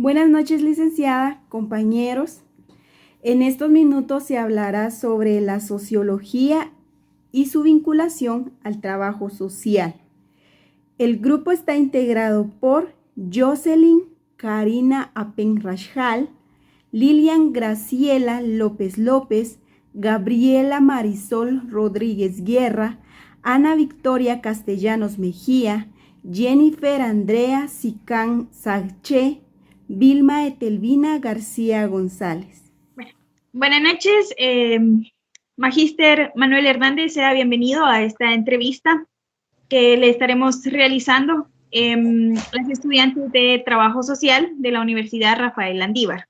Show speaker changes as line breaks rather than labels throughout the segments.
Buenas noches, licenciada, compañeros. En estos minutos se hablará sobre la sociología y su vinculación al trabajo social. El grupo está integrado por Jocelyn Karina Apenrajal, Lilian Graciela López López, Gabriela Marisol Rodríguez Guerra, Ana Victoria Castellanos Mejía, Jennifer Andrea Sicán Saché, Vilma Etelvina García González.
Bueno, buenas noches, Magíster Manuel Hernández, sea bienvenido a esta entrevista que le estaremos realizando las estudiantes de Trabajo Social de la Universidad Rafael Landívar.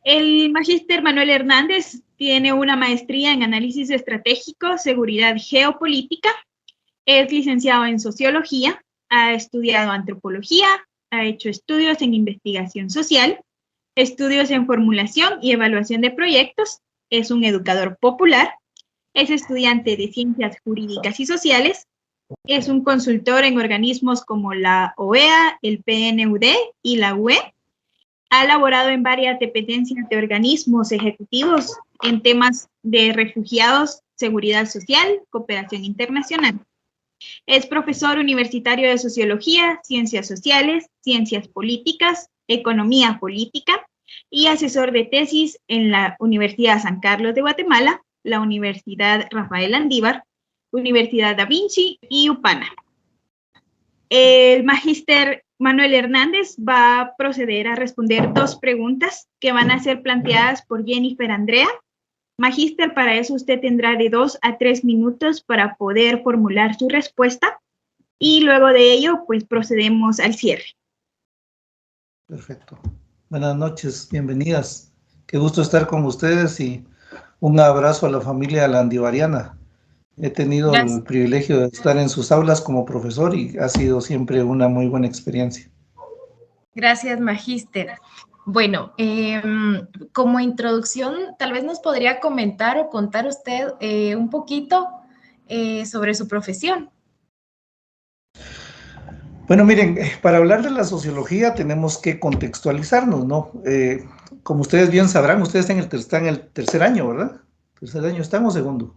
El Magíster Manuel Hernández tiene una maestría en Análisis Estratégico, Seguridad Geopolítica, es licenciado en Sociología, ha estudiado Antropología, ha hecho estudios en Investigación Social, estudios en formulación y evaluación de proyectos, es un educador popular, es estudiante de Ciencias Jurídicas y Sociales, es un consultor en organismos como la OEA, el PNUD y la UE, ha laborado en varias dependencias de organismos ejecutivos en temas de refugiados, seguridad social, cooperación internacional. Es profesor universitario de Sociología, Ciencias Sociales, Ciencias Políticas, Economía Política y asesor de tesis en la Universidad San Carlos de Guatemala, la Universidad Rafael Landívar, Universidad Da Vinci y UPANA. El magíster Manuel Hernández va a proceder a responder dos preguntas que van a ser planteadas por Jennifer Andrea. Magíster, para eso usted tendrá de 2 a 3 minutos para poder formular su respuesta y luego de ello, pues procedemos al cierre.
Perfecto. Buenas noches, bienvenidas. Qué gusto estar con ustedes y un abrazo a la familia landivariana. He tenido el privilegio de estar en sus aulas como profesor y ha sido siempre una muy buena experiencia.
Gracias, magíster. Bueno, como introducción, tal vez nos podría comentar o contar usted un poquito sobre su profesión.
Bueno, miren, para hablar de la sociología tenemos que contextualizarnos, ¿no? Como ustedes bien sabrán, ustedes están en el tercer año, ¿verdad? ¿Tercer año están o segundo?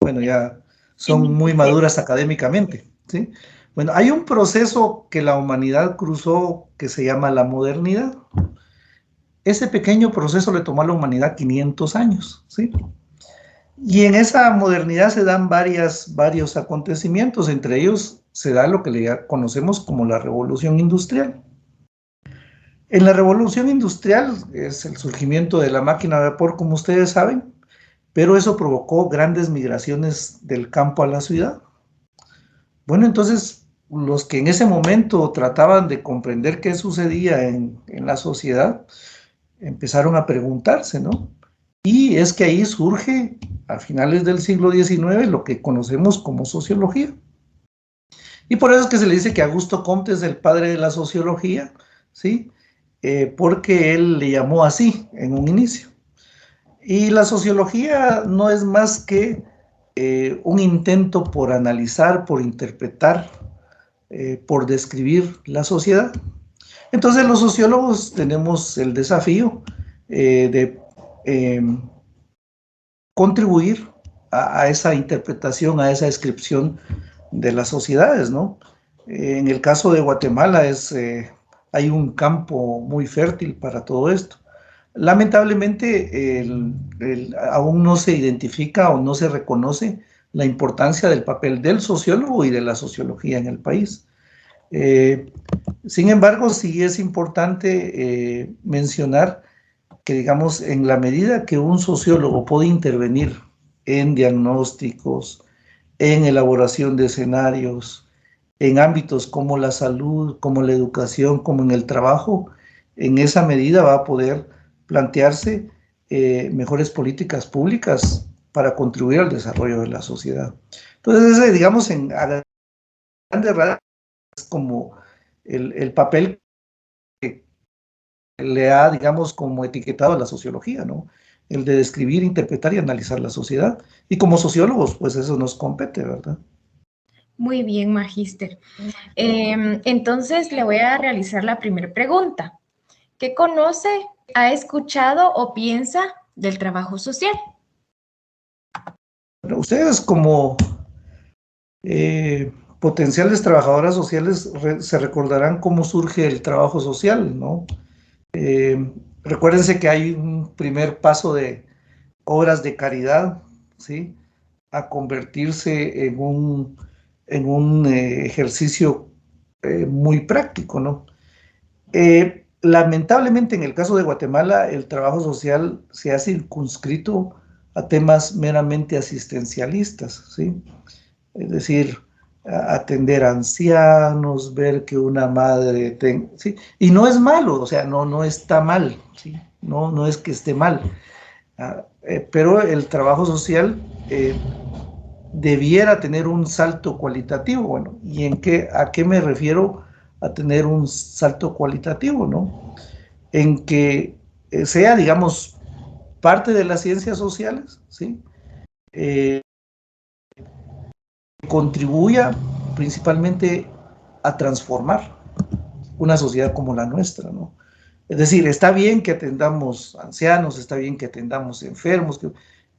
Bueno, ya son muy maduras académicamente, ¿sí? Bueno, hay un proceso que la humanidad cruzó que se llama la modernidad. Ese pequeño proceso le tomó a la humanidad 500 años, ¿sí? Y en esa modernidad se dan varios acontecimientos, entre ellos se da lo que le conocemos como la revolución industrial. En la revolución industrial es el surgimiento de la máquina de vapor, como ustedes saben, pero eso provocó grandes migraciones del campo a la ciudad. Bueno, entonces los que en ese momento trataban de comprender qué sucedía en la sociedad, empezaron a preguntarse, ¿no? Y es que ahí surge, a finales del siglo XIX, lo que conocemos como sociología. Y por eso es que se le dice que Augusto Comte es el padre de la sociología, ¿sí? Porque él le llamó así en un inicio. Y la sociología no es más que un intento por analizar, por interpretar, por describir la sociedad. Entonces los sociólogos tenemos el desafío de contribuir a esa interpretación, a esa descripción de las sociedades, ¿no? En el caso de Guatemala hay un campo muy fértil para todo esto. Lamentablemente aún no se identifica o no se reconoce la importancia del papel del sociólogo y de la sociología en el país. Sin embargo, sí es importante mencionar que, digamos, en la medida que un sociólogo puede intervenir en diagnósticos, en elaboración de escenarios, en ámbitos como la salud, como la educación, como en el trabajo, en esa medida va a poder plantearse mejores políticas públicas para contribuir al desarrollo de la sociedad. Entonces, ese, digamos, en grandes rasgos es como el papel que le ha, digamos, como etiquetado a la sociología, ¿no? El de describir, interpretar y analizar la sociedad. Y como sociólogos, pues eso nos compete, ¿verdad?
Muy bien, magíster. Entonces le voy a realizar la primera pregunta. ¿Qué conoce, ha escuchado o piensa del trabajo social?
Bueno, ustedes como potenciales trabajadoras sociales se recordarán cómo surge el trabajo social, ¿no? Recuérdense que hay un primer paso de obras de caridad, ¿sí? A convertirse en un ejercicio muy práctico, ¿no? Lamentablemente, en el caso de Guatemala, el trabajo social se ha circunscrito a temas meramente asistencialistas, ¿sí? Es decir, atender a ancianos, ver que una madre, ¿sí? Y no es malo, o sea, no, no está mal, ¿sí? No, no es que esté mal, pero el trabajo social debiera tener un salto cualitativo. Bueno, ¿y a qué me refiero a tener un salto cualitativo, no? En que sea, digamos, parte de las ciencias sociales, ¿sí? Eh, contribuya principalmente a transformar una sociedad como la nuestra, ¿no? Es decir, está bien que atendamos ancianos, está bien que atendamos enfermos,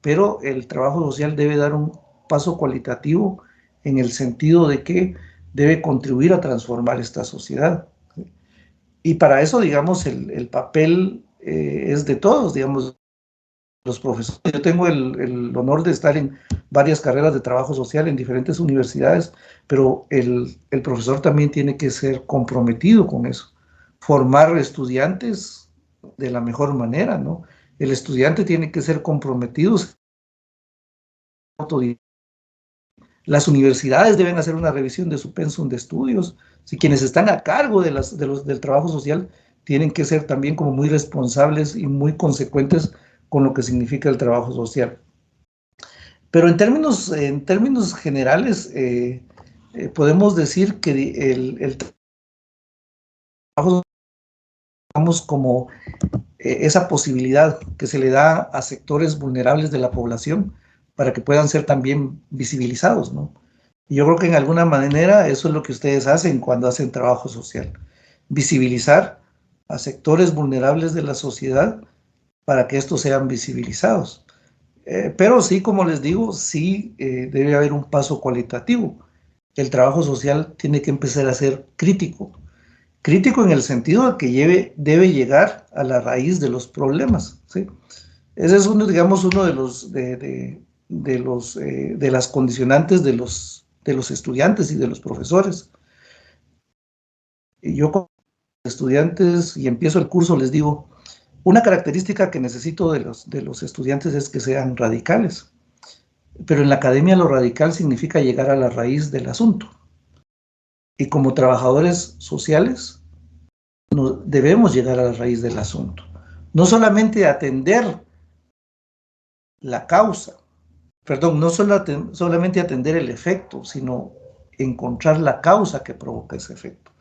pero el trabajo social debe dar un paso cualitativo en el sentido de que debe contribuir a transformar esta sociedad. Y para eso, digamos, el papel es de todos, digamos, los profesores. Yo tengo el honor de estar en varias carreras de trabajo social en diferentes universidades, pero el profesor también tiene que ser comprometido con eso, formar estudiantes de la mejor manera, ¿no? El estudiante tiene que ser comprometido. Las universidades deben hacer una revisión de su pensum de estudios. Si quienes están a cargo del trabajo social tienen que ser también como muy responsables y muy consecuentes con lo que significa el trabajo social. Pero en términos generales, podemos decir que el trabajo digamos, como esa posibilidad que se le da a sectores vulnerables de la población para que puedan ser también visibilizados, ¿no? Y yo creo que en alguna manera eso es lo que ustedes hacen cuando hacen trabajo social, visibilizar a sectores vulnerables de la sociedad para que estos sean visibilizados. Pero sí, como les digo, sí debe haber un paso cualitativo. El trabajo social tiene que empezar a ser crítico. Crítico en el sentido de que debe llegar a la raíz de los problemas, ¿sí? Ese es uno, digamos, uno de las condicionantes de los estudiantes y de los profesores. Y yo con los estudiantes y empiezo el curso les digo, una característica que necesito de los estudiantes es que sean radicales. Pero en la academia lo radical significa llegar a la raíz del asunto. Y como trabajadores sociales, debemos llegar a la raíz del asunto. No solamente atender la causa, perdón, no solamente atender el efecto, sino encontrar la causa que provoca ese efecto.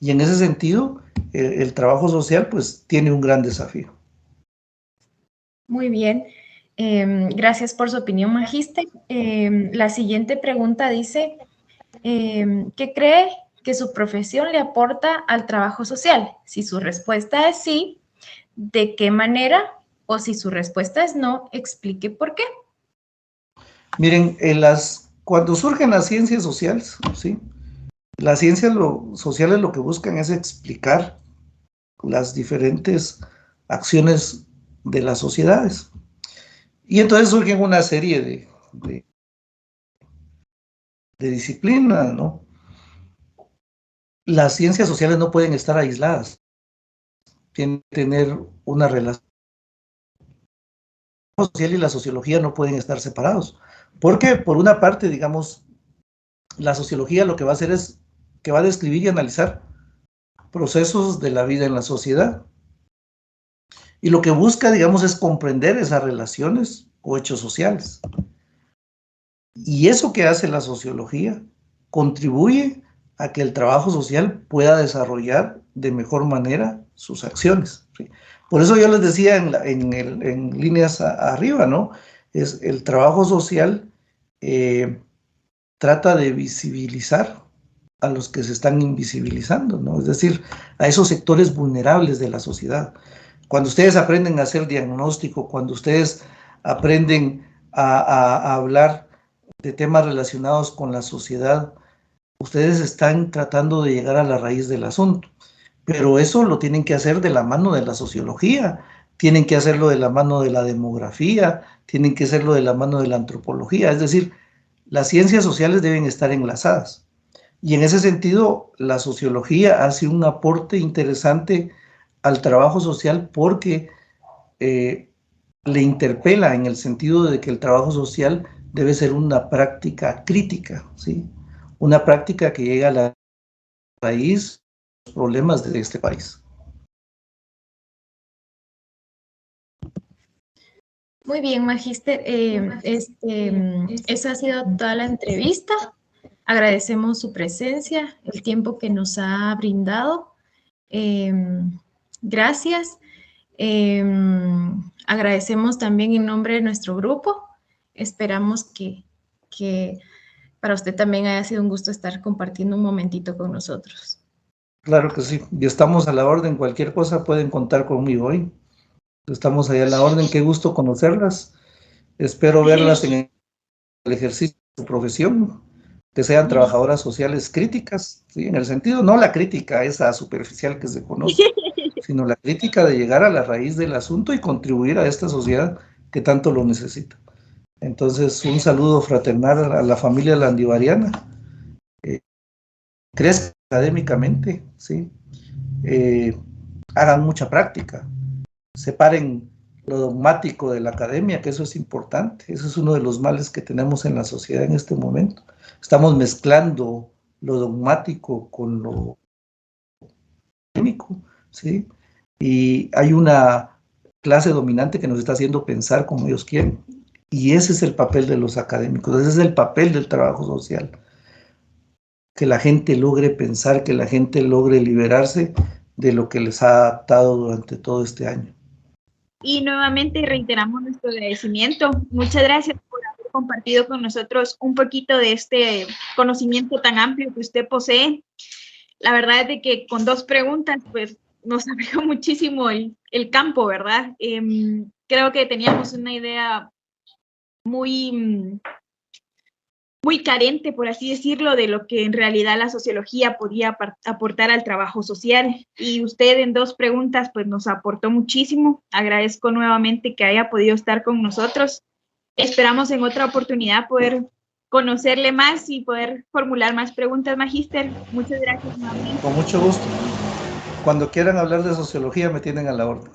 Y en ese sentido, el trabajo social pues tiene un gran desafío.
Muy bien. Gracias por su opinión, magíster. La siguiente pregunta dice, ¿qué cree que su profesión le aporta al trabajo social? Si su respuesta es sí, ¿de qué manera? O si su respuesta es no, explique por qué.
Miren, cuando surgen las ciencias sociales, ¿sí? Las ciencias sociales lo que buscan es explicar las diferentes acciones de las sociedades. Y entonces surgen una serie de disciplinas, ¿no? Las ciencias sociales no pueden estar aisladas, tienen que tener una relación social y la sociología no pueden estar separados. Porque por una parte, digamos, la sociología lo que va a hacer es que va a describir y analizar procesos de la vida en la sociedad. Y lo que busca, digamos, es comprender esas relaciones o hechos sociales. Y eso que hace la sociología contribuye a que el trabajo social pueda desarrollar de mejor manera sus acciones, ¿sí? Por eso yo les decía en líneas arriba, ¿no? Es el trabajo social trata de visibilizar a los que se están invisibilizando, ¿no? Es decir, a esos sectores vulnerables de la sociedad. Cuando ustedes aprenden a hacer diagnóstico, cuando ustedes aprenden a hablar de temas relacionados con la sociedad, ustedes están tratando de llegar a la raíz del asunto. Pero eso lo tienen que hacer de la mano de la sociología, tienen que hacerlo de la mano de la demografía, tienen que hacerlo de la mano de la antropología. Es decir, las ciencias sociales deben estar enlazadas. Y en ese sentido, la sociología hace un aporte interesante al trabajo social porque le interpela en el sentido de que el trabajo social debe ser una práctica crítica, ¿sí? Una práctica que llega a la raíz de los problemas de este país.
Muy bien, Magíster. Esa ha sido toda la entrevista. Agradecemos su presencia, el tiempo que nos ha brindado. Gracias. Agradecemos también en nombre de nuestro grupo. Esperamos que para usted también haya sido un gusto estar compartiendo un momentito con nosotros.
Claro que sí, y estamos a la orden. Cualquier cosa pueden contar conmigo hoy. Estamos ahí a la orden. Qué gusto conocerlas. Espero verlas en el ejercicio de su profesión, que sean trabajadoras sociales críticas, ¿sí? En el sentido, no la crítica esa superficial que se conoce, sino la crítica de llegar a la raíz del asunto y contribuir a esta sociedad que tanto lo necesita. Entonces, un saludo fraternal a la familia landivariana. Crezcan académicamente, ¿sí? Hagan mucha práctica, separen lo dogmático de la academia, que eso es importante. Eso es uno de los males que tenemos en la sociedad en este momento. Estamos mezclando lo dogmático con lo académico, ¿sí? Y hay una clase dominante que nos está haciendo pensar como ellos quieren. Y ese es el papel de los académicos, ese es el papel del trabajo social. Que la gente logre pensar, que la gente logre liberarse de lo que les ha atado durante todo este año.
Y nuevamente reiteramos nuestro agradecimiento. Muchas gracias por haber compartido con nosotros un poquito de este conocimiento tan amplio que usted posee. La verdad es de que con 2 preguntas, pues, nos abrió muchísimo el campo, ¿verdad? Creo que teníamos una idea muy carente, por así decirlo, de lo que en realidad la sociología podía aportar al trabajo social. Y usted en 2 preguntas, pues nos aportó muchísimo. Agradezco nuevamente que haya podido estar con nosotros. Esperamos en otra oportunidad poder conocerle más y poder formular más preguntas, Magíster. Muchas gracias, nuevamente.
Con mucho gusto. Cuando quieran hablar de sociología, me tienen a la orden.